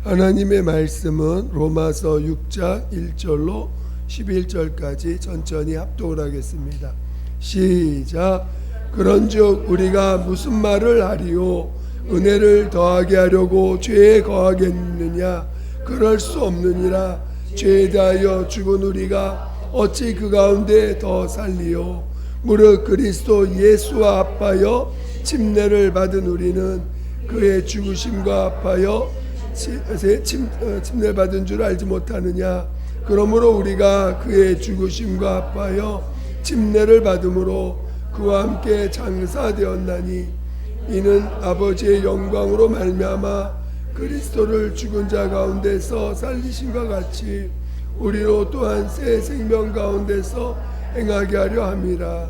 하나님의 말씀은 로마서 6장 1절로 11절까지 천천히 합독을 하겠습니다. 시작. 그런즉 우리가 무슨 말을 하리요? 은혜를 더하게 하려고 죄에 거하겠느냐? 그럴 수 없느니라. 죄에 대하여 죽은 우리가 어찌 그 가운데 더 살리요? 무릇 그리스도 예수와 합하여 침례를 받은 우리는 그의 죽으심과 합하여 침례 받은 줄 알지 못하느냐? 그러므로 우리가 그의 죽으심과 합하여 침례를 받음으로 그와 함께 장사되었나니 이는 아버지의 영광으로 말미암아 그리스도를 죽은 자 가운데서 살리심과 같이 우리로 또한 새 생명 가운데서 행하게 하려 함이라.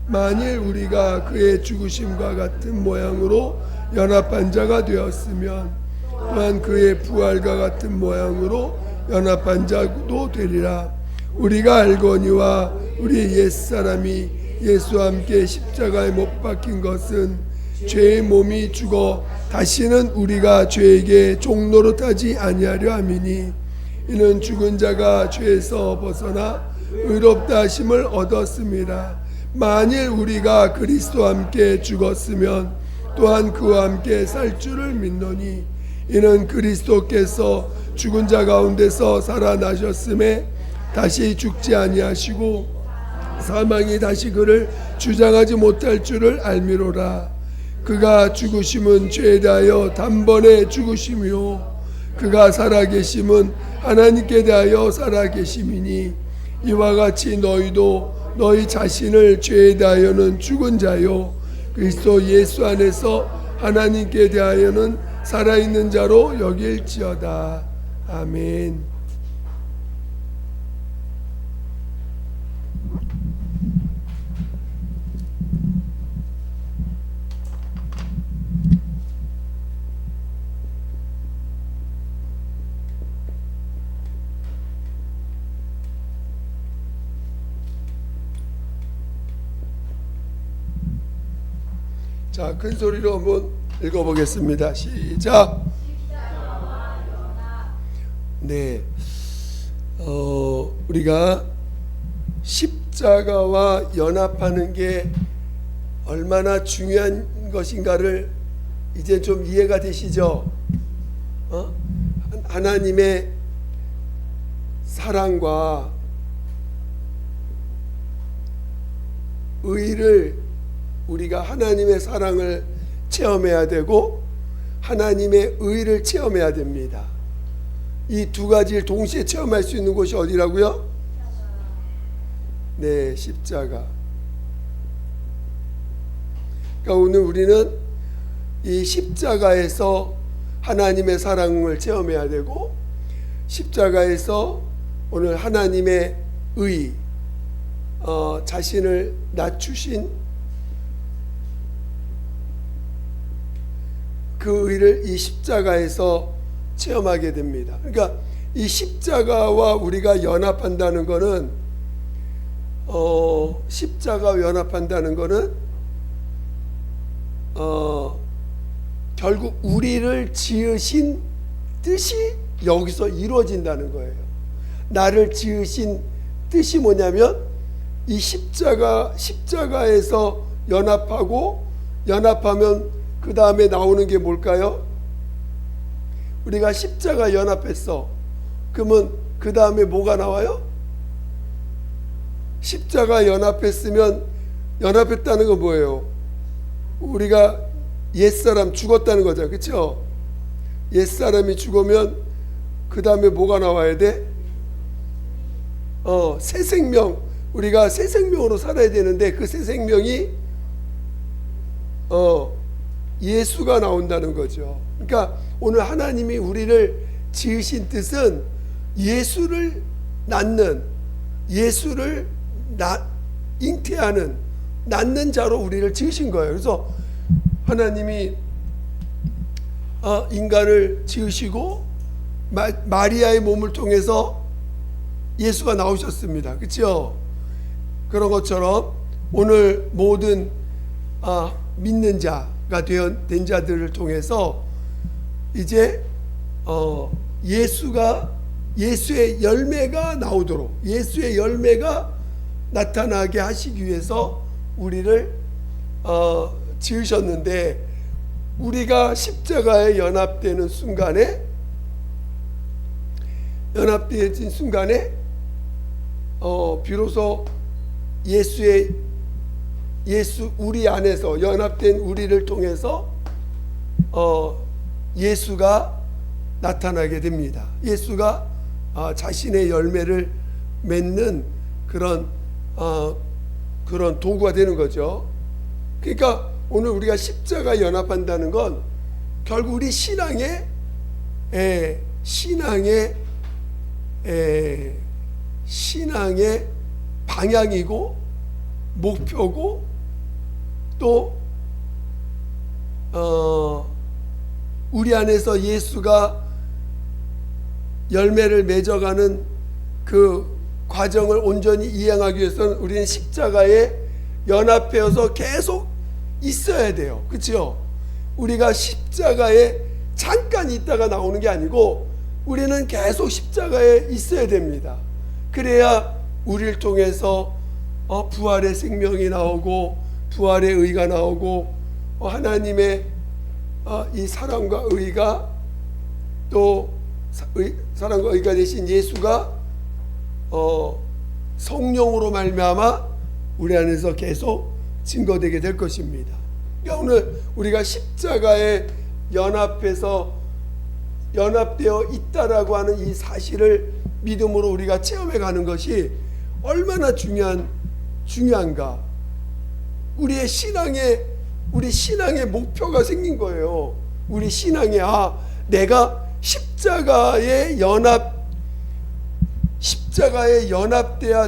만일 우리가 그의 죽으심과 같은 모양으로 연합한 자가 되었으면 또한 그의 부활과 같은 모양으로 연합한 자도 되리라. 우리가 알거니와 우리 옛사람이 예수와 함께 십자가에 못 박힌 것은 죄의 몸이 죽어 다시는 우리가 죄에게 종노릇하지 아니하려 함이니 이는 죽은 자가 죄에서 벗어나 의롭다 하심을 얻었습니다. 만일 우리가 그리스도와 함께 죽었으면 또한 그와 함께 살 줄을 믿노니 이는 그리스도께서 죽은 자 가운데서 살아나셨음에 다시 죽지 아니하시고 사망이 다시 그를 주장하지 못할 줄을 알미로라. 그가 죽으심은 죄에 대하여 단번에 죽으심이요 그가 살아계심은 하나님께 대하여 살아계심이니 이와 같이 너희도 너희 자신을 죄에 대하여는 죽은 자요 그리스도 예수 안에서 하나님께 대하여는 살아있는 자로 여길지어다. 아멘. 자, 큰 소리로 한번 읽어보겠습니다. 시작. 네, 우리가 십자가와 연합하는 게 얼마나 중요한 것인가를 이제 좀 이해가 되시죠? 하나님의 사랑과 의를 우리가 하나님의 사랑을 체험해야 되고 하나님의 의를 체험해야 됩니다. 이 두 가지를 동시에 체험할 수 있는 곳이 어디라고요? 네, 십자가. 그러니까 오늘 우리는 이 십자가에서 하나님의 사랑을 체험해야 되고 십자가에서 오늘 하나님의 의, 자신을 낮추신 그 의를 이 십자가에서 체험하게 됩니다. 그러니까 이 십자가와 우리가 연합한다는 것은 십자가와 연합한다는 것은 결국 우리를 지으신 뜻이 여기서 이루어진다는 거예요. 나를 지으신 뜻이 뭐냐면 이 십자가에서 연합하면 그 다음에 나오는 게 뭘까요? 우리가 십자가 연합했어. 그러면 그 다음에 뭐가 나와요? 십자가 연합했으면 연합했다는 건 뭐예요? 우리가 옛사람 죽었다는 거죠. 그렇죠? 옛사람이 죽으면 그 다음에 뭐가 나와야 돼? 새 생명. 우리가 새 생명으로 살아야 되는데 그 새 생명이 예수가 나온다는 거죠. 그러니까 오늘 하나님이 우리를 지으신 뜻은 예수를 낳는, 예수를 잉태하는, 낳는 자로 우리를 지으신 거예요. 그래서 하나님이 인간을 지으시고 마리아의 몸을 통해서 예수가 나오셨습니다. 그렇죠? 그런 것처럼 오늘 모든 믿는 자가 된 자들을 통해서 이제 예수의 열매가 나오도록, 예수의 열매가 나타나게 하시기 위해서 우리를 지으셨는데, 우리가 십자가에 연합되어진 순간에 비로소 우리 안에서 연합된 우리를 통해서 예수가 나타나게 됩니다. 예수가 자신의 열매를 맺는 그런 도구가 되는 거죠. 그러니까 오늘 우리가 십자가 연합한다는 건 결국 우리 신앙의 방향이고 목표고, 또 우리 안에서 예수가 열매를 맺어가는 그 과정을 온전히 이행하기 위해서는 우리는 십자가에 연합되어서 계속 있어야 돼요. 그렇죠? 우리가 십자가에 잠깐 있다가 나오는 게 아니고 우리는 계속 십자가에 있어야 됩니다. 그래야 우리를 통해서 부활의 생명이 나오고 부활의 의가 나오고 하나님의 이 사랑과 의가, 또 사랑과 의가 되신 예수가 성령으로 말미암아 우리 안에서 계속 증거되게 될 것입니다. 그러니까 오늘 우리가 십자가에 연합되어 있다라고 하는 이 사실을 믿음으로 우리가 체험해 가는 것이 얼마나 중요한가. 우리 신앙의 목표가 생긴 거예요. 우리 신앙에 내가 십자가에 연합돼야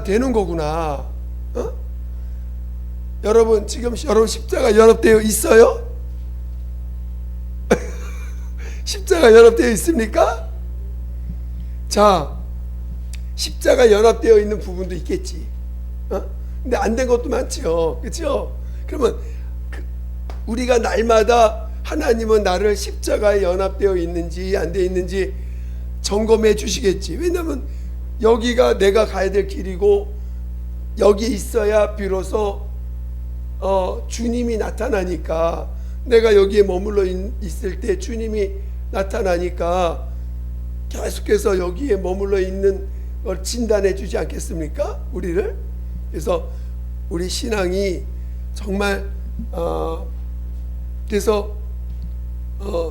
되는 거구나. 여러분 지금 십자가 연합되어 있어요? 십자가 연합되어 있습니까? 자, 십자가 연합되어 있는 부분도 있겠지. 근데 안 된 것도 많죠. 그렇죠? 그러면 우리가 날마다 하나님은 나를 십자가에 연합되어 있는지 안 되어 있는지 점검해 주시겠지. 왜냐하면 여기가 내가 가야 될 길이고 여기 있어야 비로소 주님이 나타나니까, 내가 여기에 머물러 있을 때 주님이 나타나니까 계속해서 여기에 머물러 있는 걸 진단해 주지 않겠습니까? 우리를. 그래서 우리 신앙이 정말 그래서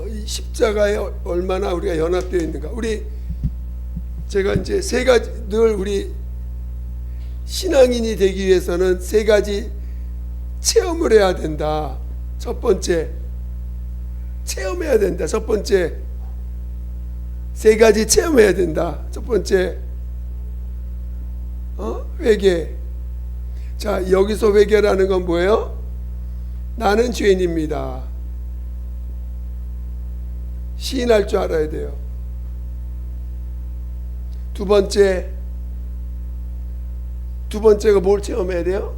이 십자가에 얼마나 우리가 연합되어 있는가. 제가 이제 세 가지, 늘 우리 신앙인이 되기 위해서는 세 가지 체험을 해야 된다. 첫 번째, 체험해야 된다. 첫 번째, 세 가지 체험해야 된다. 첫 번째, 회개. 자, 여기서 회개라는 건 뭐예요? 나는 죄인입니다. 시인할 줄 알아야 돼요. 두 번째가 뭘 체험해야 돼요?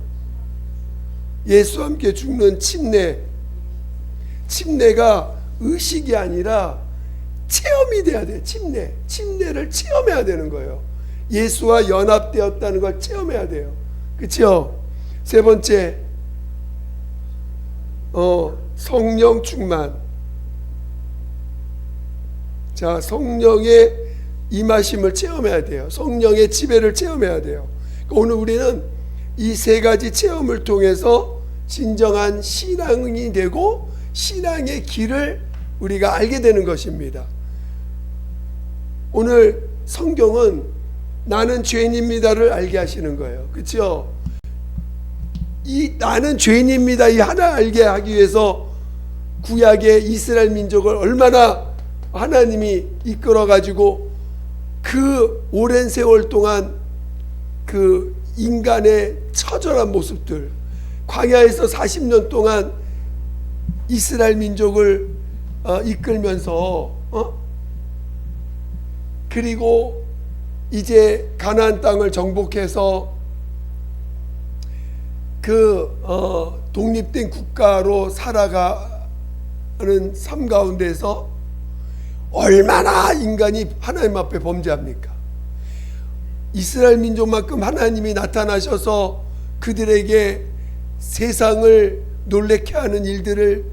예수와 함께 죽는 침례. 침례가 의식이 아니라 체험이 돼야 돼요. 침례를 체험해야 되는 거예요. 예수와 연합되었다는 걸 체험해야 돼요. 그렇죠? 세 번째, 성령 충만. 자, 성령의 임하심을 체험해야 돼요. 성령의 지배를 체험해야 돼요. 오늘 우리는 이 세 가지 체험을 통해서 진정한 신앙이 되고 신앙의 길을 우리가 알게 되는 것입니다. 오늘 성경은 나는 죄인입니다를 알게 하시는 거예요. 그렇죠? 이 나는 죄인입니다 이 하나 알게 하기 위해서 구약의 이스라엘 민족을 얼마나 하나님이 이끌어 가지고 그 오랜 세월 동안 그 인간의 처절한 모습들, 광야에서 40년 동안 이스라엘 민족을 이끌면서 그리고 이제 가나안 땅을 정복해서 그 독립된 국가로 살아가는 삶 가운데서 얼마나 인간이 하나님 앞에 범죄합니까? 이스라엘 민족만큼 하나님이 나타나셔서 그들에게 세상을 놀래게 하는 일들을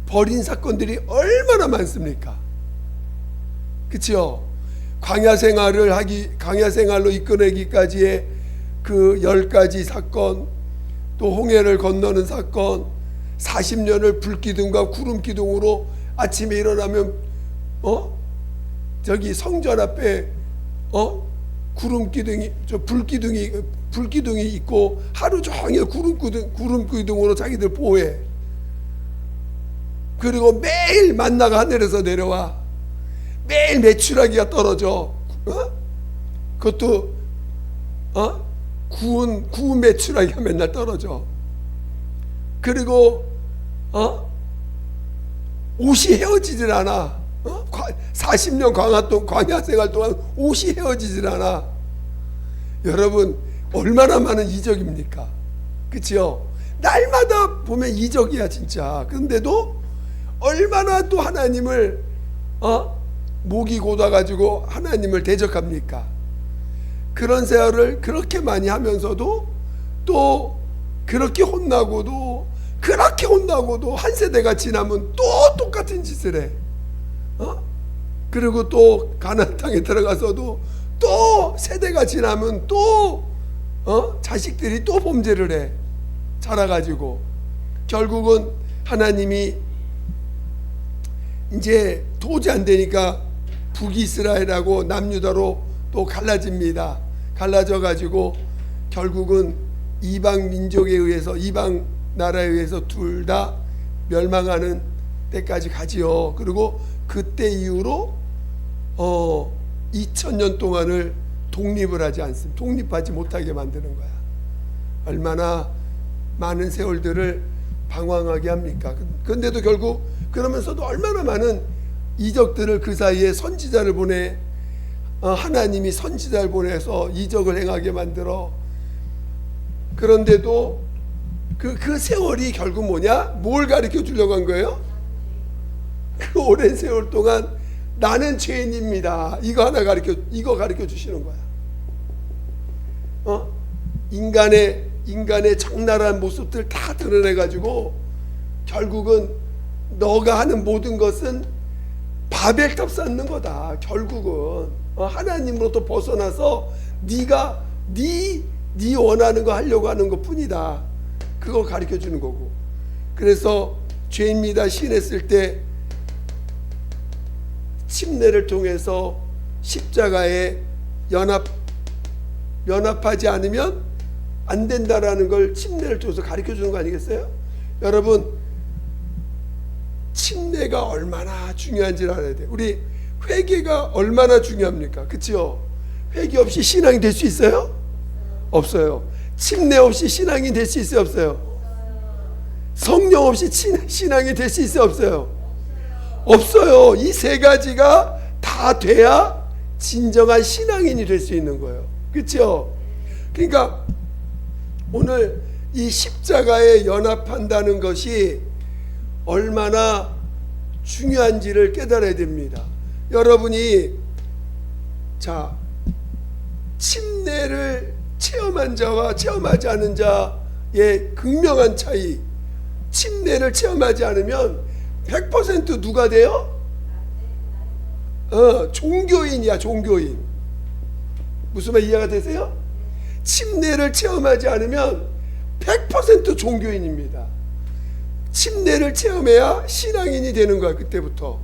벌인 사건들이 얼마나 많습니까? 그렇죠? 광야 생활로 이끌어내기까지의 그 10가지 사건, 또 홍해를 건너는 사건, 40년을 불기둥과 구름기둥으로 아침에 일어나면 저기 성전 앞에 불기둥이 있고 하루 종일 구름기둥으로 자기들 보호해. 그리고 매일 만나가 하늘에서 내려와. 매일 메추라기가 떨어져. 그것도 구운 메추라기가 맨날 떨어져. 그리고 옷이 헤어지질 않아. 40년 광야 생활 동안 옷이 헤어지질 않아. 여러분, 얼마나 많은 이적입니까? 그치요? 날마다 보면 이적이야 진짜. 그런데도 얼마나 또 하나님을 목이 곧아가지고 하나님을 대적합니까? 그런 세월을 그렇게 많이 하면서도 또 그렇게 혼나고도 한 세대가 지나면 또 똑같은 짓을 해. 그리고 또 가나안 땅에 들어가서도 또 세대가 지나면 또 자식들이 또 범죄를 해. 자라가지고 결국은 하나님이 이제 도저히 안 되니까 북이스라엘하고 남유다로 또 갈라집니다. 갈라져 가지고 결국은 이방 민족에 의해서, 이방 나라에 의해서 둘 다 멸망하는 때까지 가지요. 그리고 그때 이후로 2000년 동안을 독립을 하지 않습니다. 독립하지 못하게 만드는 거야. 얼마나 많은 세월들을 방황하게 합니까? 그런데도 결국 그러면서도 얼마나 많은 이적들을 그 사이에 선지자를 보내, 하나님이 선지자를 보내서 이적을 행하게 만들어. 그런데도 그 세월이 결국 뭐냐? 뭘 가르쳐 주려고 한 거예요? 그 오랜 세월 동안 나는 죄인입니다. 이거 가르쳐 주시는 거야. 인간의 적나라한 모습들 다 드러내 가지고 결국은 너가 하는 모든 것은 바벨탑 쌓는 거다. 결국은 하나님으로부터 벗어나서 네가 네 원하는 거 하려고 하는 것뿐이다. 그거 가르쳐 주는 거고. 그래서 죄입니다 시인했을 때 침례를 통해서 십자가에 연합하지 않으면 안 된다라는 걸 침례를 통해서 가르쳐 주는 거 아니겠어요? 여러분, 침례가 얼마나 중요한지를 알아야 돼요. 우리 회개가 얼마나 중요합니까? 그치요? 회개 없이 신앙이 될 수 있어요? 없어요. 침례 없이 신앙이 될 수 있어요? 없어요? 성령 없이 신앙이 될 수 있어요? 없어요? 없어요. 이 세 가지가 다 돼야 진정한 신앙인이 될 수 있는 거예요. 그렇죠? 그러니까 오늘 이 십자가에 연합한다는 것이 얼마나 중요한지를 깨달아야 됩니다. 여러분이 침례를 체험한 자와 체험하지 않은 자의 극명한 차이. 침례를 체험하지 않으면 100% 누가 돼요? 종교인이야, 종교인. 무슨 말 이해가 되세요? 침례를 체험하지 않으면 100% 종교인입니다. 침례를 체험해야 신앙인이 되는 거야, 그때부터.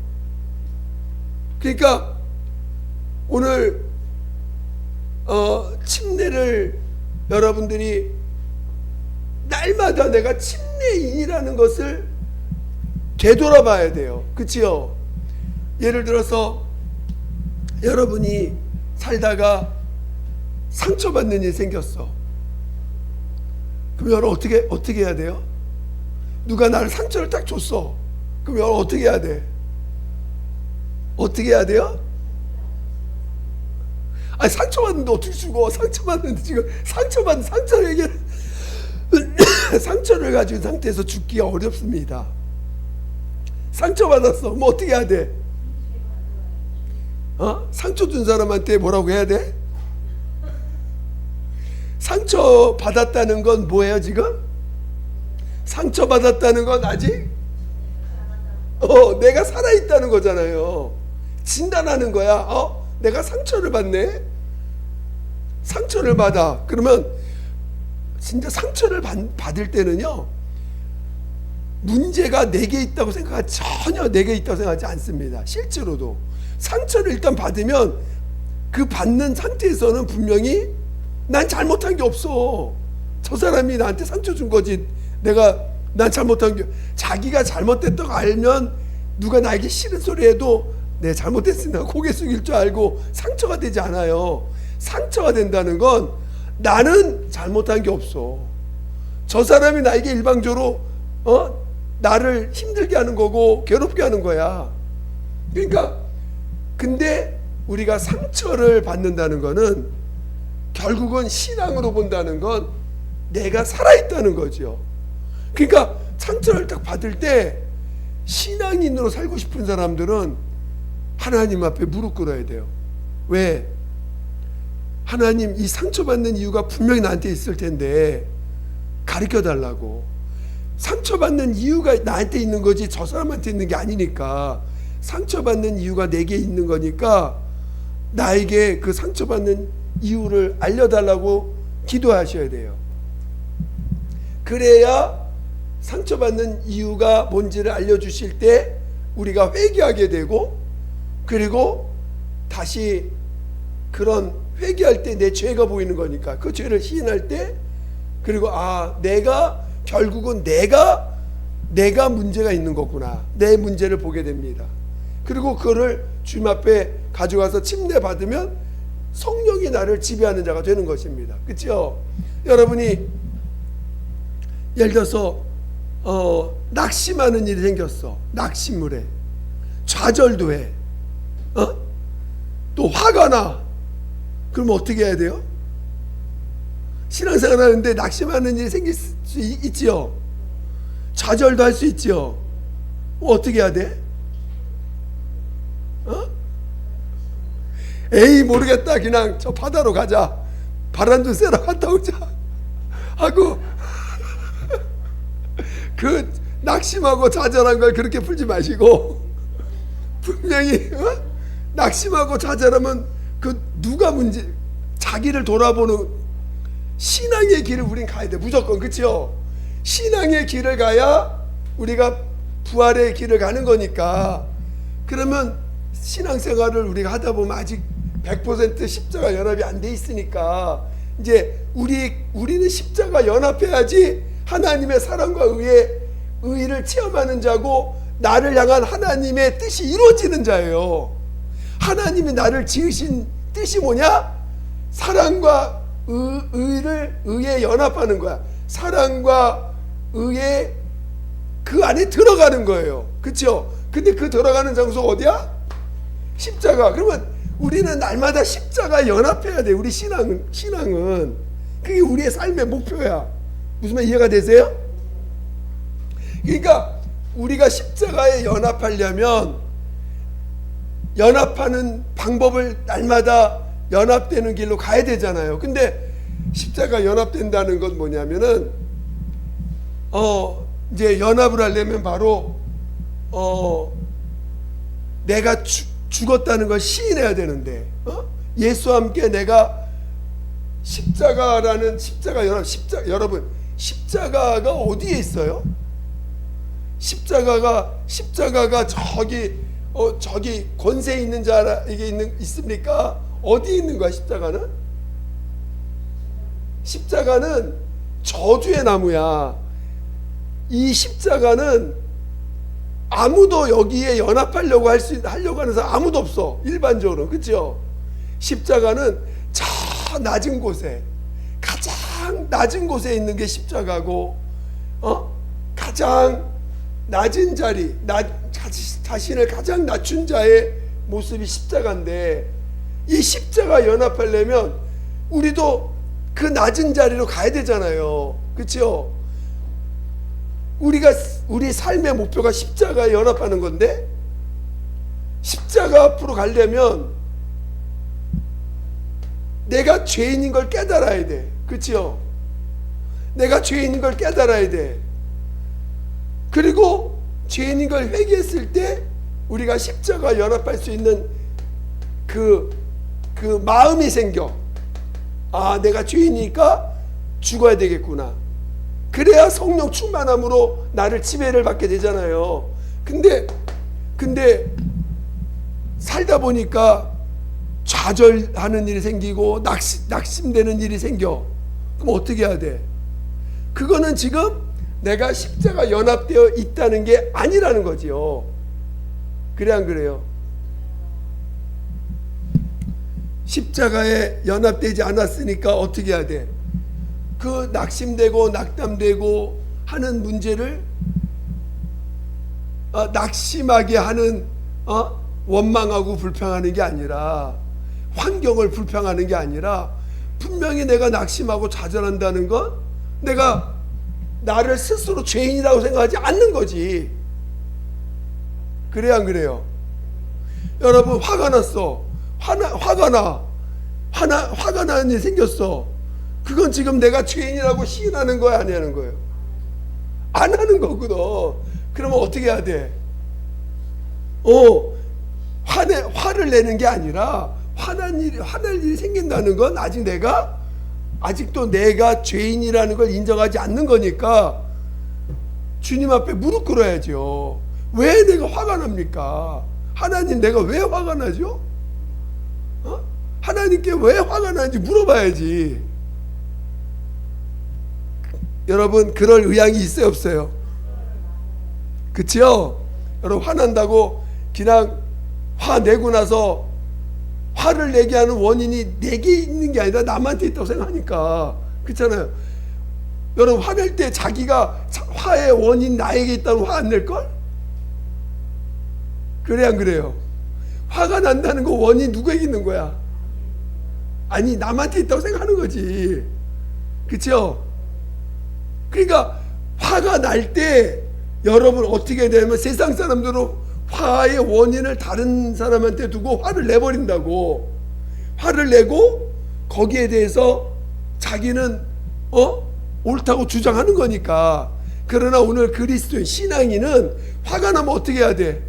그러니까 오늘 침례를 여러분들이 날마다 내가 침례인이라는 것을 되돌아봐야 돼요. 그치요? 예를 들어서 여러분이 살다가 상처받는 일이 생겼어. 그럼 여러분 어떻게 해야 돼요? 누가 나를 상처를 딱 줬어. 그럼 여러분 어떻게 해야 돼? 어떻게 해야 돼요? 아니, 상처받는데 어떻게 죽어? 상처받는데 지금 상처를 가진 상태에서 죽기가 어렵습니다. 상처받았어. 뭐 어떻게 해야 돼? 상처 준 사람한테 뭐라고 해야 돼? 상처 받았다는 건 뭐예요 지금? 상처 받았다는 건 아직 내가 살아있다는 거잖아요. 진단하는 거야. 내가 상처를 받네. 상처를 받아. 그러면 진짜 상처를 받을 때는요, 문제가 내게 있다고 생각하지, 전혀 내게 있다고 생각하지 않습니다. 실제로도 상처를 일단 받으면 그 받는 상태에서는 분명히 난 잘못한 게 없어. 저 사람이 나한테 상처 준 거지. 난 잘못한 게, 자기가 잘못됐다고 알면 누가 나에게 싫은 소리 해도 내 잘못됐으니까 고개 숙일 줄 알고 상처가 되지 않아요. 상처가 된다는 건 나는 잘못한 게 없어. 저 사람이 나에게 일방적으로 나를 힘들게 하는 거고 괴롭게 하는 거야. 그러니까 근데 우리가 상처를 받는다는 거는 결국은 신앙으로 본다는 건 내가 살아있다는 거죠. 그러니까 상처를 딱 받을 때 신앙인으로 살고 싶은 사람들은 하나님 앞에 무릎 꿇어야 돼요. 왜? 하나님, 이 상처받는 이유가 분명히 나한테 있을 텐데 가르쳐 달라고. 상처받는 이유가 나한테 있는 거지 저 사람한테 있는 게 아니니까. 상처받는 이유가 내게 있는 거니까 나에게 그 상처받는 이유를 알려달라고 기도하셔야 돼요. 그래야 상처받는 이유가 뭔지를 알려주실 때 우리가 회개하게 되고, 그리고 다시 그런 회개할 때 내 죄가 보이는 거니까 그 죄를 시인할 때, 그리고 내가 결국은 내가 문제가 있는 거구나, 내 문제를 보게 됩니다. 그리고 그거를 주님 앞에 가져가서 침례 받으면 성령이 나를 지배하는 자가 되는 것입니다. 그렇죠? 여러분이 예를 들어서 낙심하는 일이 생겼어. 낙심을 해. 좌절도 해. 또 화가 나. 그러면 어떻게 해야 돼요? 신앙생활 하는데 낙심하는 일이 생길 수 있지요. 좌절도 할 수 있지요. 어떻게 해야 돼? 에이 모르겠다, 그냥 저 바다로 가자, 바람 좀 쐬러 갔다 오자 하고 그 낙심하고 좌절한 걸 그렇게 풀지 마시고, 분명히 낙심하고 좌절하면 그 누가 문제, 자기를 돌아보는 신앙의 길을 우린 가야 돼, 무조건. 그렇죠? 신앙의 길을 가야 우리가 부활의 길을 가는 거니까. 그러면 신앙생활을 우리가 하다 보면 아직 100% 십자가 연합이 안 돼 있으니까 이제 우리는 십자가 연합해야지 하나님의 사랑과 의를 체험하는 자고 나를 향한 하나님의 뜻이 이루어지는 자예요. 하나님이 나를 지으신 뜻이 뭐냐? 사랑과 의에 연합하는 거야. 사랑과 의에 그 안에 들어가는 거예요. 그렇죠? 근데 그 들어가는 장소 어디야? 십자가. 그러면 우리는 날마다 십자가 연합해야 돼. 우리 신앙은 그게 우리의 삶의 목표야. 무슨 말 이해가 되세요? 그러니까 우리가 십자가에 연합하려면 연합하는 방법을 날마다 연합되는 길로 가야 되잖아요. 근데 십자가 연합된다는 건 뭐냐면은 이제 연합을 하려면 바로 내가 죽었다는 걸 시인해야 되는데, 예수와 함께 내가 십자가라는 십자가 연합, 여러분 십자가가 어디에 있어요? 십자가가 저기 권세 있는 자에게 있습니까? 어디 있는 거야? 십자가는 저주의 나무야. 이 십자가는 아무도 여기에 연합하려고 하려고 하는 사람 아무도 없어, 일반적으로. 그렇죠? 십자가는 저 낮은 곳에, 가장 낮은 곳에 있는 게 십자가고, 가장 낮은 자리, 자신을 가장 낮춘 자의 모습이 십자가인데, 이 십자가 연합하려면 우리도 그 낮은 자리로 가야 되잖아요. 그렇죠? 우리가 우리 삶의 목표가 십자가에 연합하는 건데, 십자가 앞으로 가려면 내가 죄인인 걸 깨달아야 돼. 그렇죠? 내가 죄인인 걸 깨달아야 돼. 그리고 죄인인 걸 회개했을 때 우리가 십자가 연합할 수 있는 그 마음이 생겨. 아, 내가 죄인이니까 죽어야 되겠구나. 그래야 성령 충만함으로 나를 지배를 받게 되잖아요. 근데 살다 보니까 좌절하는 일이 생기고 낙심되는 일이 생겨. 그럼 어떻게 해야 돼? 그거는 지금 내가 십자가 연합되어 있다는 게 아니라는 거지요. 그래 안 그래요? 십자가에 연합되지 않았으니까 어떻게 해야 돼? 그 낙심되고 낙담되고 하는 문제를 낙심하게 하는 원망하고 불평하는 게 아니라, 환경을 불평하는 게 아니라, 분명히 내가 낙심하고 좌절한다는 건 내가 나를 스스로 죄인이라고 생각하지 않는 거지. 그래야 안 그래요? 여러분, 화가 났어. 화가 나는 일이 생겼어. 그건 지금 내가 죄인이라고 시인하는 거야, 안 하는 거예요? 안 하는 거거든. 그러면 어떻게 해야 돼? 화를 내는 게 아니라, 화날 일이 생긴다는 건 아직도 내가 죄인이라는 걸 인정하지 않는 거니까 주님 앞에 무릎 꿇어야죠. 왜 내가 화가 납니까? 하나님, 내가 왜 화가 나죠? 하나님께 왜 화가 나는지 물어봐야지. 여러분, 그럴 의향이 있어요, 없어요? 그치요? 여러분, 화난다고 그냥 화내고 나서 화를 내게 하는 원인이 내게 있는 게 아니라 남한테 있다고 생각하니까. 그렇잖아요. 여러분, 화낼 때 자기가 화의 원인 나에게 있다면 화 안 낼걸? 그래 안 그래요? 화가 난다는 거 원인 누구에게 있는 거야? 아니, 남한테 있다고 생각하는 거지. 그렇죠? 그러니까 화가 날 때 여러분 어떻게 되냐면, 세상 사람들은 화의 원인을 다른 사람한테 두고 화를 내버린다고. 화를 내고 거기에 대해서 자기는 옳다고 주장하는 거니까. 그러나 오늘 그리스도인 신앙인은 화가 나면 어떻게 해야 돼?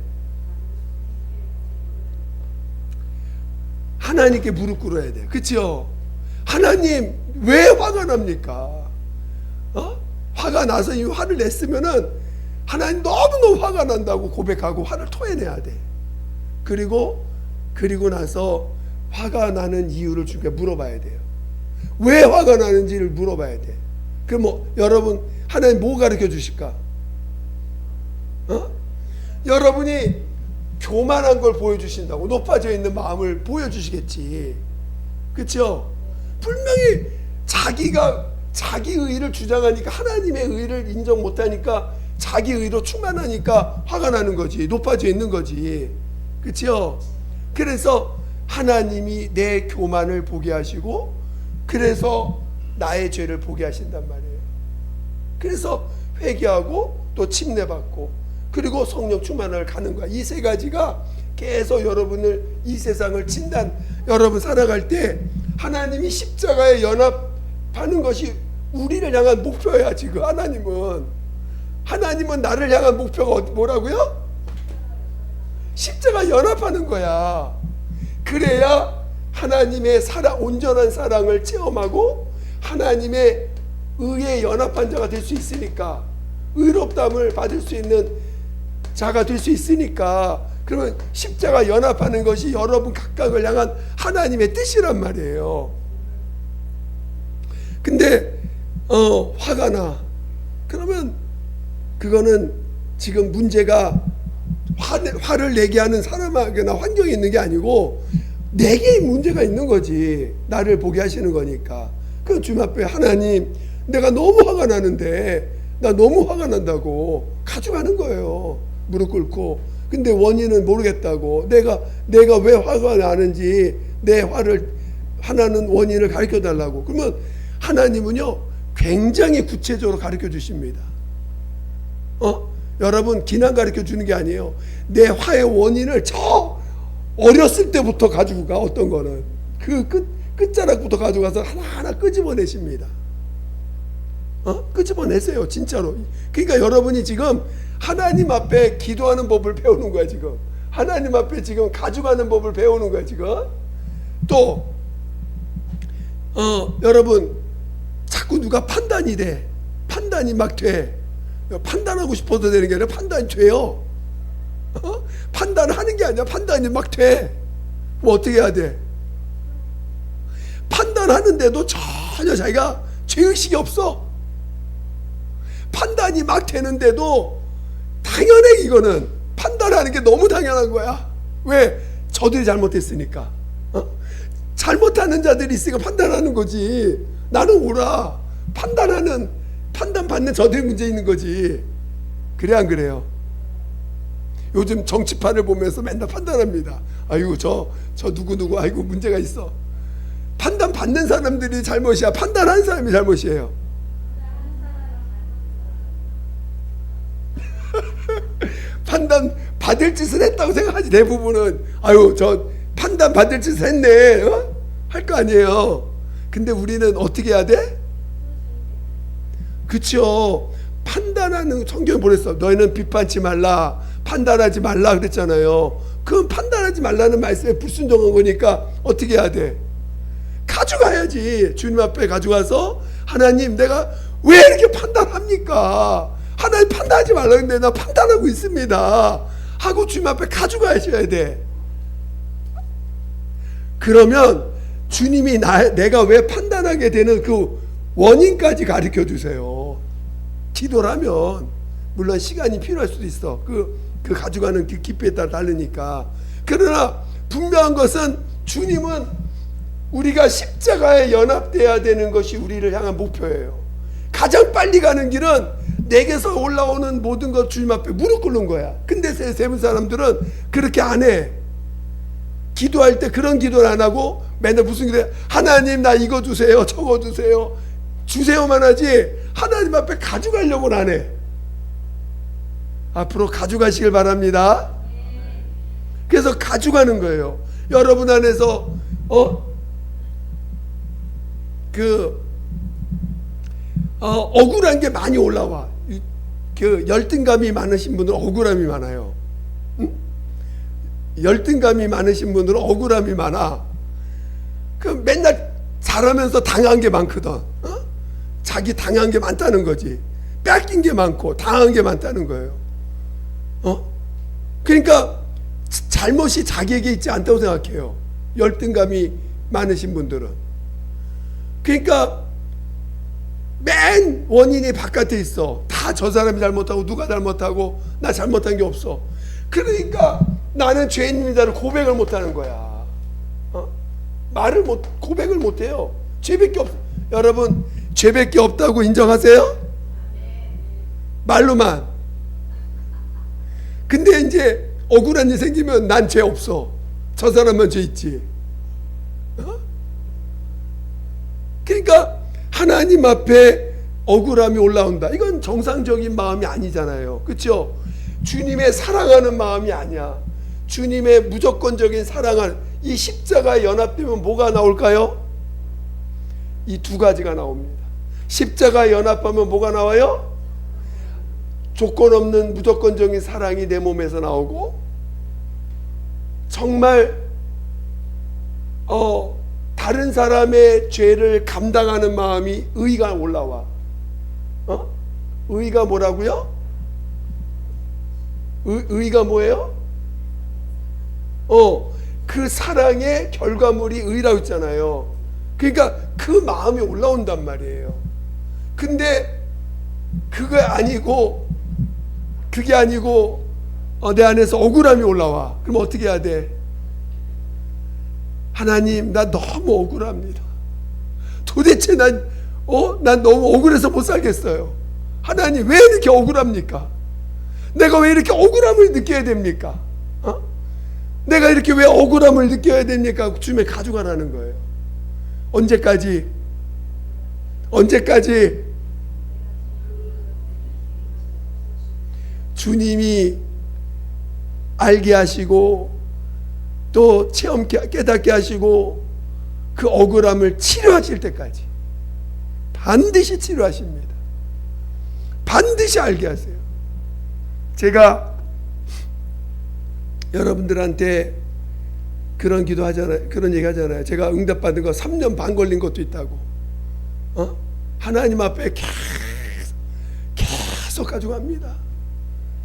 하나님께 무릎 꿇어야 돼. 그렇죠? 하나님, 왜 화가 납니까? 화가 나서 이 화를 냈으면은 하나님 너무너무 화가 난다고 고백하고 화를 토해내야 돼. 그리고 나서 화가 나는 이유를 주께 물어봐야 돼요. 왜 화가 나는지를 물어봐야 돼. 그럼 여러분, 하나님 뭐 가르쳐 주실까? 여러분이 교만한 걸 보여주신다고, 높아져 있는 마음을 보여주시겠지. 그렇죠? 분명히 자기가 자기 의를 주장하니까, 하나님의 의를 인정 못하니까, 자기 의로 충만하니까 화가 나는 거지. 높아져 있는 거지. 그렇죠? 그래서 하나님이 내 교만을 보게 하시고, 그래서 나의 죄를 보게 하신단 말이에요. 그래서 회개하고 또 침례받고, 그리고 성령 충만을 가는 거야. 이 세 가지가 계속 여러분을, 이 세상을 여러분 살아갈 때 하나님이 십자가에 연합하는 것이 우리를 향한 목표야. 지금 하나님은 나를 향한 목표가 뭐라고요? 십자가 연합하는 거야. 그래야 하나님의 온전한 사랑을 체험하고 하나님의 의에 연합한 자가 될 수 있으니까, 의롭다함을 받을 수 있는 자가 될 수 있으니까. 그러면 십자가 연합하는 것이 여러분 각각을 향한 하나님의 뜻이란 말이에요. 근데 화가 나. 그러면 그거는 지금 문제가 화를 내게 하는 사람에게나 환경에 있는 게 아니고 내게 문제가 있는 거지. 나를 보게 하시는 거니까. 그 주님 앞에, 하나님, 내가 너무 화가 나는데, 나 너무 화가 난다고 가져가는 거예요. 무릎 꿇고. 근데 원인은 모르겠다고. 내가 왜 화가 나는지 내 화를 하나는 원인을 가르쳐 달라고. 그러면 하나님은요 굉장히 구체적으로 가르쳐 주십니다. 여러분 기난 가르쳐 주는 게 아니에요. 내 화의 원인을 저 어렸을 때부터 가지고 가. 어떤 거는 그 끝자락부터 가져가서 하나하나 끄집어내십니다. 끄집어내세요 진짜로. 그러니까 여러분이 지금 하나님 앞에 기도하는 법을 배우는 거야. 지금 하나님 앞에 지금 가져가는 법을 배우는 거야. 지금 또 여러분 자꾸 누가 판단이 돼. 판단이 막 돼. 판단하고 싶어서 되는 게 아니라 판단이 돼요. 판단하는 게 아니라 판단이 막 돼. 그럼 어떻게 해야 돼? 판단하는데도 전혀 자기가 죄의식이 없어. 판단이 막 되는데도 당연해. 이거는 판단하는 게 너무 당연한 거야. 왜? 저들이 잘못했으니까. 잘못하는 자들이 있으니까 판단하는 거지. 나는 옳아. 판단받는 저들이 문제 있는 거지. 그래 안 그래요? 요즘 정치판을 보면서 맨날 판단합니다. 아이고 저 누구 아이고 문제가 있어. 판단받는 사람들이 잘못이야? 판단하는 사람이 잘못이에요? 판단 받을 짓을 했다고 생각하지. 대부분은 아유 저 판단 받을 짓을 했네 할 거 아니에요. 근데 우리는 어떻게 해야 돼? 그쵸. 판단하는, 성경에 보냈어. 너희는 비판치 말라, 판단하지 말라 그랬잖아요. 그건 판단하지 말라는 말씀에 불순종한 거니까 어떻게 해야 돼? 가져가야지. 주님 앞에 가져가서 하나님 내가 왜 이렇게 판단합니까? 하나님 판단하지 말라 근데 나 판단하고 있습니다 하고 주님 앞에 가져가셔야 돼. 그러면 주님이 내가 왜 판단하게 되는 그 원인까지 가르쳐 주세요. 기도라면 물론 시간이 필요할 수도 있어. 그 가져가는 그 깊이에 따라 다르니까. 그러나 분명한 것은 주님은 우리가 십자가에 연합돼야 되는 것이 우리를 향한 목표예요. 가장 빨리 가는 길은 내게서 올라오는 모든 것 주님 앞에 무릎 꿇는 거야. 근데 세분 사람들은 그렇게 안 해. 기도할 때 그런 기도를 안 하고 맨날 무슨 기도해? 하나님 나 이거 주세요, 저거 주세요, 주세요만 하지 하나님 앞에 가져가려고는 안 해. 앞으로 가져가시길 바랍니다. 그래서 가져가는 거예요. 여러분 안에서 억울한 게 많이 올라와. 그 열등감이 많으신 분들은 억울함이 많아요. 열등감이 많으신 분들은 억울함이 많아. 그 맨날 잘하면서 당한 게 많거든. 자기 당한 게 많다는 거지. 뺏긴 게 많고 당한 게 많다는 거예요. 그러니까 잘못이 자기에게 있지 않다고 생각해요. 열등감이 많으신 분들은. 그러니까 맨 원인이 바깥에 있어. 다 저 사람이 잘못하고 누가 잘못하고 나 잘못한 게 없어. 그러니까 나는 죄인입니다를 고백을 못하는 거야. 고백을 못해요. 죄밖에 없어. 여러분 죄밖에 없다고 인정하세요? 말로만. 근데 이제 억울한 일 생기면 난 죄 없어. 저 사람만 죄 있지. 그러니까 하나님 앞에 억울함이 올라온다. 이건 정상적인 마음이 아니잖아요. 그렇죠? 주님의 사랑하는 마음이 아니야. 주님의 무조건적인 사랑을, 이 십자가에 연합되면 뭐가 나올까요? 이 두 가지가 나옵니다. 십자가에 연합하면 뭐가 나와요? 조건 없는 무조건적인 사랑이 내 몸에서 나오고, 정말 다른 사람의 죄를 감당하는 마음이, 의가 올라와. 의가 뭐라고요? 의가 뭐예요? 그 사랑의 결과물이 의라고 했잖아요. 그러니까 그 마음이 올라온단 말이에요. 근데 그게 아니고 내 안에서 억울함이 올라와. 그럼 어떻게 해야 돼? 하나님 나 너무 억울합니다. 도대체 난 너무 억울해서 못 살겠어요. 하나님 왜 이렇게 억울합니까? 내가 왜 이렇게 억울함을 느껴야 됩니까? 내가 이렇게 왜 억울함을 느껴야 됩니까? 주님의 가져가라는 거예요. 언제까지? 주님이 알게 하시고 또 깨닫게 하시고 그 억울함을 치료하실 때까지 반드시 치료하십니다. 반드시 알게 하세요. 제가 여러분들한테 그런 기도 하잖아요. 그런 얘기 하잖아요. 제가 응답받은 거 3년 반 걸린 것도 있다고. 하나님 앞에 계속 가져갑니다.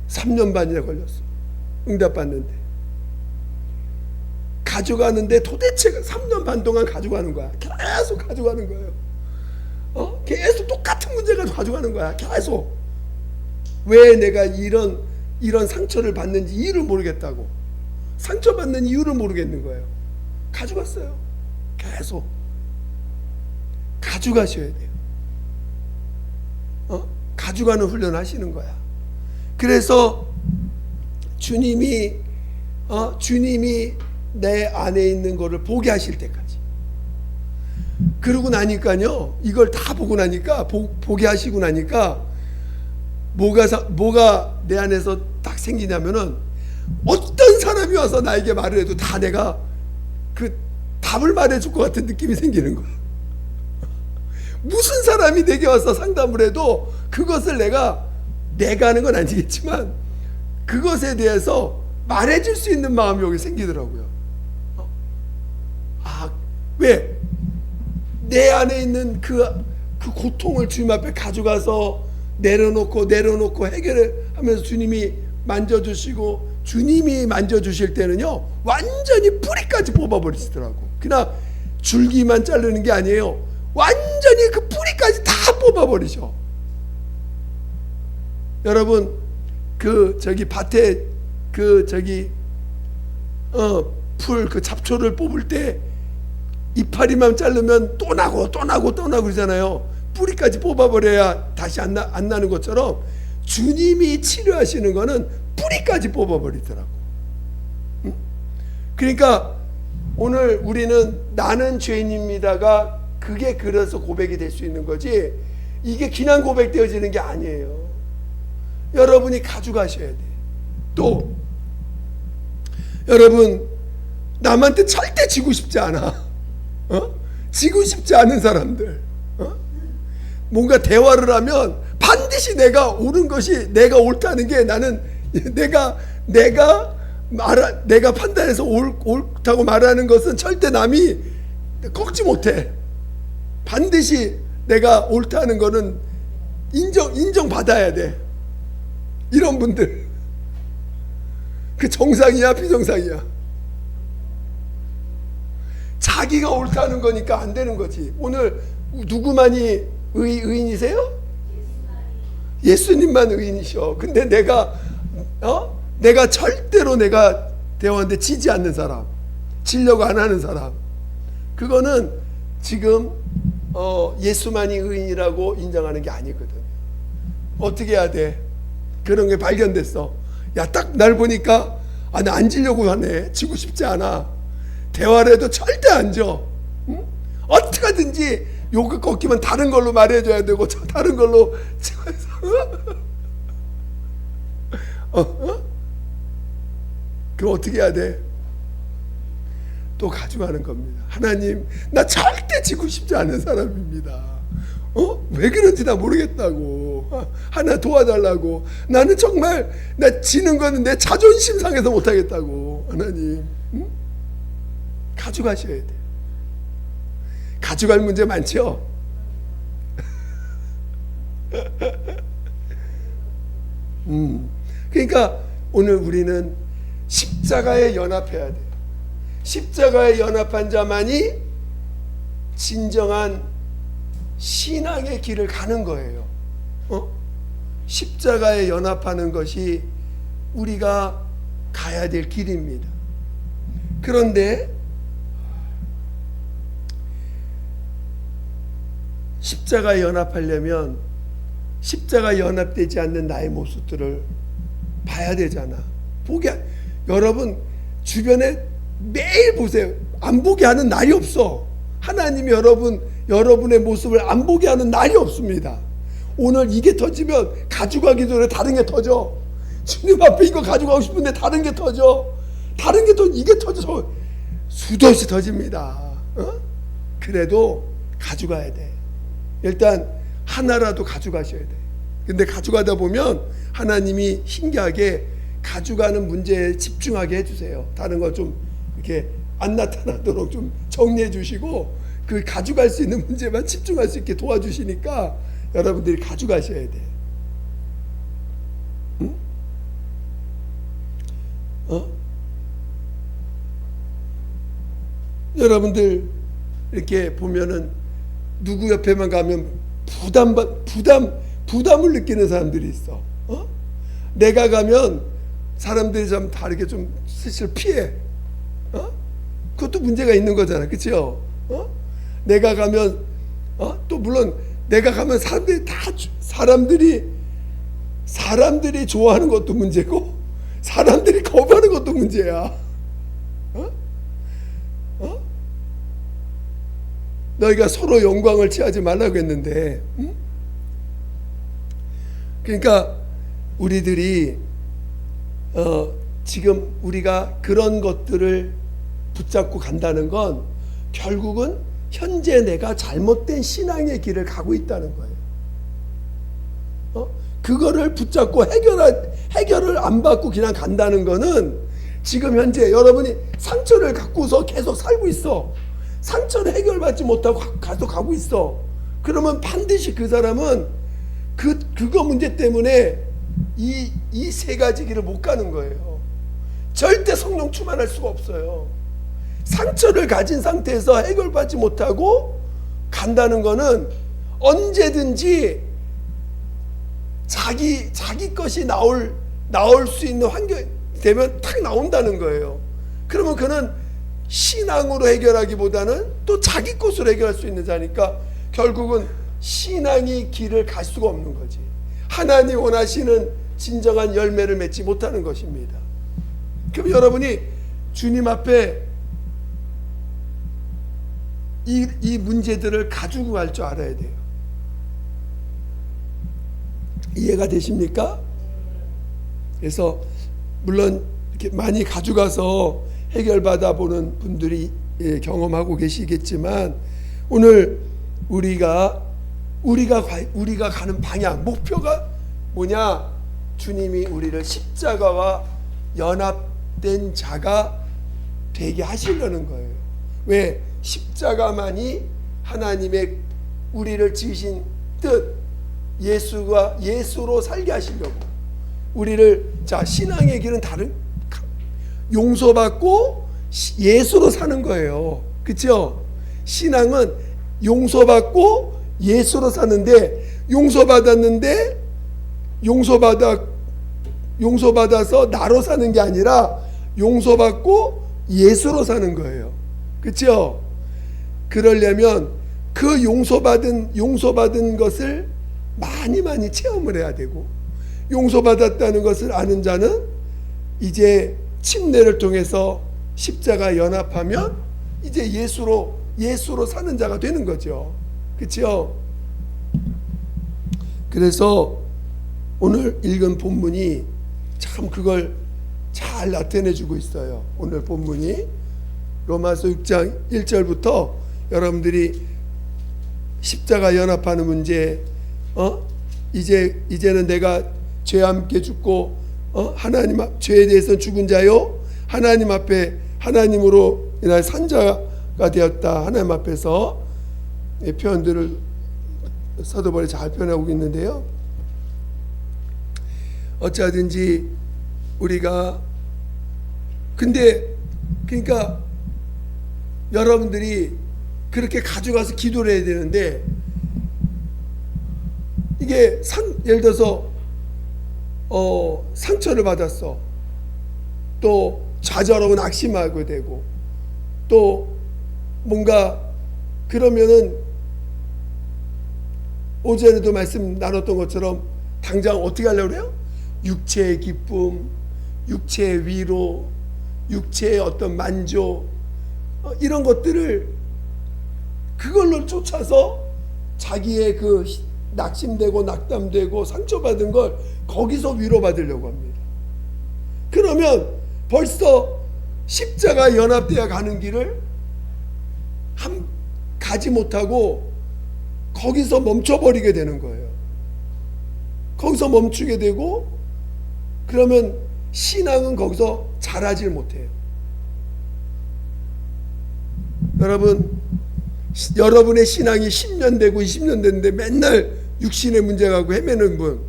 3년 반이나 걸렸어. 응답받는데. 가져가는데 도대체 3년 반 동안 가져가는 거야. 계속 가져가는 거예요. 계속 똑같은 문제가 가져가는 거야. 계속. 왜 내가 이런 상처를 받는지 이유를 모르겠다고. 상처받는 이유를 모르겠는 거예요. 가져갔어요. 계속. 가져가셔야 돼요. 가져가는 훈련 하시는 거야. 그래서 주님이 내 안에 있는 거를 보게 하실 때까지. 그러고 나니까요, 이걸 다 보고 나니까, 보게 하시고 나니까 뭐가 내 안에서 딱 생기냐면은, 어떤 사람이 와서 나에게 말을 해도 다 내가 그 답을 말해줄 것 같은 느낌이 생기는 거야. 무슨 사람이 내게 와서 상담을 해도 그것을 내가 하는 건 아니겠지만 그것에 대해서 말해줄 수 있는 마음이 여기 생기더라고요. 왜? 내 안에 있는 그 고통을 주님 앞에 가져가서 내려놓고 해결을 하면서 주님이 만져주시고, 주님이 만져주실 때는요 완전히 뿌리까지 뽑아버리시더라고. 그냥 줄기만 자르는 게 아니에요. 완전히 그 뿌리까지 다 뽑아버리셔. 여러분, 밭에 풀 잡초를 뽑을 때 이파리만 자르면 또 나고 그러잖아요. 뿌리까지 뽑아버려야 다시 안 나는 것처럼 주님이 치료하시는 거는 뿌리까지 뽑아버리더라고. 그러니까 오늘 우리는 나는 죄인입니다가 그게 그래서 고백이 될 수 있는 거지, 이게 그냥 고백되어지는 게 아니에요. 여러분이 가져가셔야 돼. 또 여러분, 남한테 절대 지고 싶지 않아. 지고 싶지 않은 사람들, 뭔가 대화를 하면 반드시 내가 옳은 것이, 내가 옳다는 게, 나는 내가 판단해서 옳다고 말하는 것은 절대 남이 꺾지 못해. 반드시 내가 옳다는 거는 인정받아야 돼. 이런 분들, 그 정상이야 비정상이야? 자기가 옳다는 거니까 안 되는 거지. 오늘 누구만이 의인이세요? 예수님만 의인이셔. 근데 내가 절대로 내가 대화하는데 지지 않는 사람, 지려고 안 하는 사람, 그거는 지금 예수만이 의인이라고 인정하는 게 아니거든. 어떻게 해야 돼? 그런 게 발견됐어. 야, 딱 날 보니까 나 안 지려고 하네. 지고 싶지 않아. 대화를 해도 절대 안 져. 응? 어떻게 하든지 요거 꺾이면 다른 걸로 말해줘야 되고, 다른 걸로 그럼 어떻게 해야 돼? 또 가져가는 겁니다. 하나님, 나 절대 지고 싶지 않은 사람입니다. 왜 그런지 나 모르겠다고. 하나 도와달라고. 나는 정말 나 지는 거는 내 자존심 상해서 못하겠다고. 하나님, 응? 가져가셔야 돼. 가져갈 문제 많죠? 그러니까 오늘 우리는 십자가에 연합해야 돼요. 십자가에 연합한 자만이 진정한 신앙의 길을 가는 거예요. 십자가에 연합하는 것이 우리가 가야 될 길입니다. 그런데 십자가에 연합하려면 십자가에 연합되지 않는 나의 모습들을 봐야 되잖아. 여러분 주변에 매일 보세요. 안 보게 하는 날이 없어. 하나님이 여러분의 모습을 안 보게 하는 날이 없습니다. 오늘 이게 터지면 가져가기 전에 다른 게 터져. 주님 앞에 이거 가져가고 싶은데 다른 게 터져. 다른 게 또 이게 터져서 수도 없이 터집니다. 그래도 가져가야 돼. 일단 하나라도 가져가셔야 돼. 근데 가져가다 보면 하나님이 신기하게 가져가는 문제에 집중하게 해주세요. 다른 거 좀 이렇게 안 나타나도록 좀 정리해 주시고 그 가져갈 수 있는 문제만 집중할 수 있게 도와주시니까 여러분들이 가져가셔야 돼. 응? 여러분들 이렇게 보면은 누구 옆에만 가면 부담을 느끼는 사람들이 있어. 내가 가면 사람들이 좀 다르게 좀 슬슬 피해. 그것도 문제가 있는 거잖아, 그렇죠? 내가 가면 또 물론 내가 가면 사람들이 좋아하는 것도 문제고 사람들이 거부하는 것도 문제야. 너희가 서로 영광을 취하지 말라고 했는데, 그러니까 우리들이 지금 우리가 그런 것들을 붙잡고 간다는 건 결국은 현재 내가 잘못된 신앙의 길을 가고 있다는 거예요. 그거를 붙잡고 해결을 안 받고 그냥 간다는 거는 지금 현재 여러분이 상처를 갖고서 계속 살고 있어. 상처를 해결받지 못하고 가고 있어. 그러면 반드시 그 사람은 그거 문제 때문에 이 세 가지 길을 못 가는 거예요. 절대 성령 충만할 수가 없어요. 상처를 가진 상태에서 해결받지 못하고 간다는 거는 언제든지 자기 것이 나올 수 있는 환경이 되면 탁 나온다는 거예요. 그러면 그는 신앙으로 해결하기보다는 또 자기 것으로 해결할 수 있는 자니까 결국은 신앙이 길을 갈 수가 없는 거지. 하나님 원하시는 진정한 열매를 맺지 못하는 것입니다. 그럼 여러분이 주님 앞에 이 문제들을 가지고 갈 줄 알아야 돼요. 이해가 되십니까? 그래서 물론 이렇게 많이 가져가서 해결받아 보는 분들이 경험하고 계시겠지만 오늘 우리가 가는 방향, 목표가 뭐냐? 주님이 우리를 십자가와 연합된 자가 되게 하시려는 거예요. 왜? 십자가만이 하나님의 우리를 지으신 뜻, 예수로 살게 하시려고 우리를, 자, 신앙의 길은 다른, 용서받고 예수로 사는 거예요. 그렇죠? 신앙은 용서받고 예수로 사는데, 용서받아서 나로 사는 게 아니라 용서받고 예수로 사는 거예요. 그렇죠? 그러려면 그 용서받은 것을 많이 체험을 해야 되고, 용서받았다는 것을 아는 자는 이제 침례를 통해서 십자가 연합하면 이제 예수로 사는 자가 되는 거죠. 그렇죠? 그래서 오늘 읽은 본문이 참 그걸 잘 나타내주고 있어요. 오늘 본문이 로마서 6장 1절부터 여러분들이 십자가 연합하는 문제, 이제는 내가 죄와 함께 죽고 하나님 앞, 죄에 대해서 죽은 자요 하나님 앞에 하나님으로 인하여 산 자가 되었다. 하나님 앞에서 표현들을 사도 바울이 잘 표현하고 있는데요. 어찌하든지 우리가, 근데 그러니까 여러분들이 그렇게 가져가서 기도를 해야 되는데, 이게 예를 들어서 상처를 받았어. 또 좌절하고 낙심하게 되고, 또 뭔가 그러면은 어제도 말씀 나눴던 것처럼 당장 어떻게 하려고 그래요? 육체의 기쁨, 육체의 위로, 육체의 어떤 만족, 이런 것들을 그걸로 쫓아서 자기의 그 낙심되고 낙담되고 상처받은 걸 거기서 위로받으려고 합니다. 그러면 벌써 십자가 연합되어 가는 길을 가지 못하고 거기서 멈춰버리게 되는 거예요. 거기서 멈추게 되고, 그러면 신앙은 거기서 자라질 못해요. 여러분의 신앙이 10년 되고 20년 됐는데 맨날 육신의 문제 갖고 헤매는 분,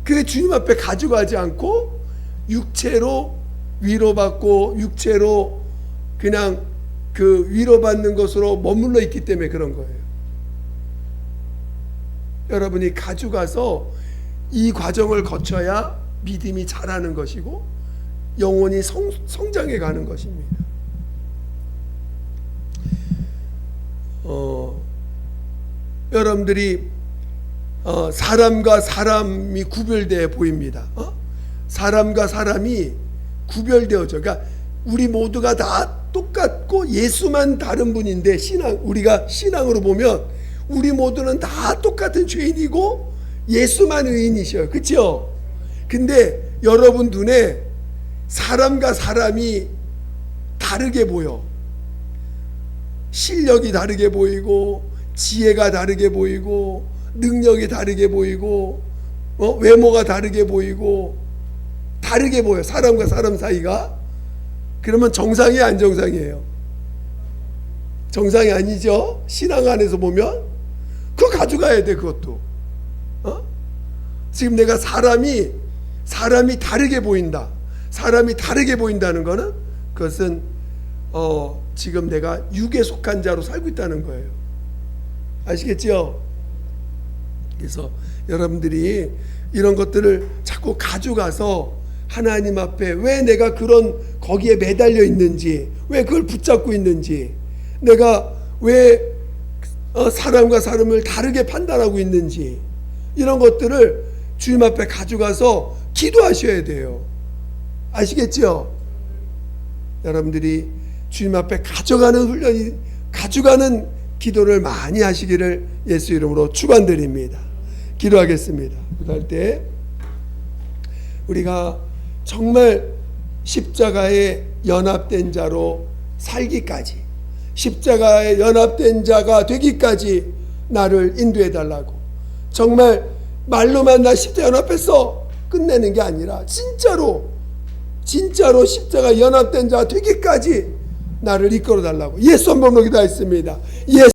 그 주님 앞에 가져가지 않고 육체로 위로받고 육체로 그냥 그 위로받는 것으로 머물러 있기 때문에 그런 거예요. 여러분이 가져가서 이 과정을 거쳐야 믿음이 자라는 것이고 영혼이 성장해 가는 것입니다. 여러분들이 사람과 사람이 구별되어 보입니다. 사람과 사람이 구별되어져. 그러니까 우리 모두가 다 똑같고 예수만 다른 분인데, 우리가 신앙으로 보면 우리 모두는 다 똑같은 죄인이고 예수만 의인이셔요. 그렇죠? 근데 여러분 눈에 사람과 사람이 다르게 보여. 실력이 다르게 보이고, 지혜가 다르게 보이고, 능력이 다르게 보이고, 외모가 다르게 보이고, 다르게 보여. 사람과 사람 사이가. 그러면 정상이에요, 안 정상이에요? 정상이 아니죠. 신앙 안에서 보면 그거 가져가야 돼. 그것도 지금 내가 사람이 다르게 보인다. 사람이 다르게 보인다는 거는, 그것은 지금 내가 육에 속한 자로 살고 있다는 거예요. 아시겠죠? 그래서 여러분들이 이런 것들을 자꾸 가져가서 하나님 앞에 왜 내가 거기에 매달려 있는지, 왜 그걸 붙잡고 있는지, 내가 왜 사람과 사람을 다르게 판단하고 있는지, 이런 것들을 주님 앞에 가져가서 기도하셔야 돼요. 아시겠죠? 여러분들이 주님 앞에 가져가는 기도를 많이 하시기를 예수 이름으로 축원드립니다. 기도하겠습니다. 기도할 때 우리가 정말 십자가에 연합된 자로 살기까지, 십자가에 연합된 자가 되기까지 나를 인도해 달라고, 정말 말로만 나 십자가 연합해서 끝내는 게 아니라 진짜로 십자가 연합된 자가 되기까지 나를 이끌어 달라고 예수 한 번으로 기도했습니다. 예수